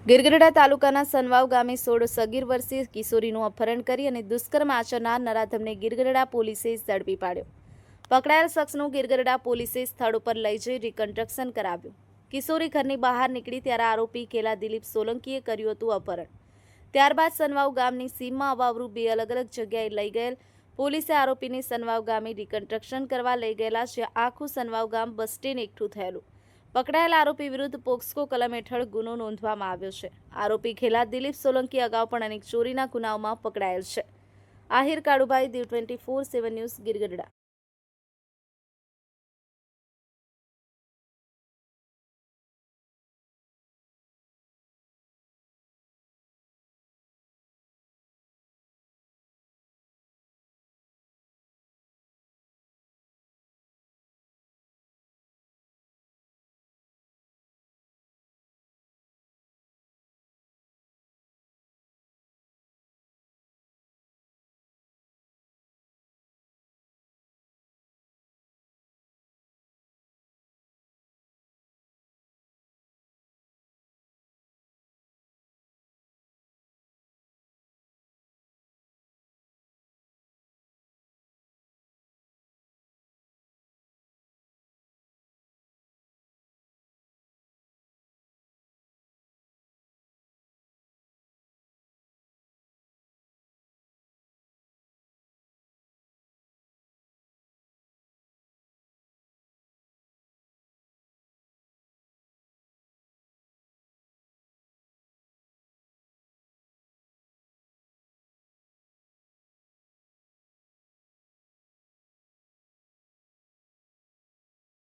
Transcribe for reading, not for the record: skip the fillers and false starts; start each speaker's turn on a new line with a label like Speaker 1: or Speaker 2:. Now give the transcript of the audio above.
Speaker 1: ગિરગઢડા તાલુકાના સનવાવ ગામે 16 સગીર વર્ષીય કિશોરીનું અપહરણ કરી અને દુષ્કર્મ આચરનાર નરાધમને ગિરગઢડા પોલીસે ઝડપી પાડ્યો. પકડાયેલ શખ્સનું ગિરગઢડા પોલીસે સ્થળ ઉપર લઈ જઈ રિકન્સ્ટ્રક્શન કરાવ્યું. કિશોરી ઘરની બહાર નીકળી ત્યારે આરોપી કેલા દિલીપ સોલંકીએ કર્યું હતું અપહરણ. ત્યારબાદ સનવાવ ગામની સીમમાં અવાવરૂ 2 અલગ અલગ જગ્યાએ લઈ ગયેલ પોલીસે આરોપીને સનવાવ ગામે રિકન્સ્ટ્રક્શન કરવા લઈ ગયેલા, જ્યાં આખું સનવાવ ગામ બસ સ્ટેન્ડ એકઠું થયેલું. પકડાયેલ આરોપી વિરુદ્ધ પોક્સકો કલમ હેઠળ ગુનો નોંધવામાં આવ્યો છે. આરોપી ખેલા દિલીપ સોલંકી અગાઉ પણ અનેક ચોરીના ગુનાઓમાં પકડાયેલ છે. આહિર કાળુભાઈ, દીવ 24/7 ન્યૂઝ, ગિરગઢડા.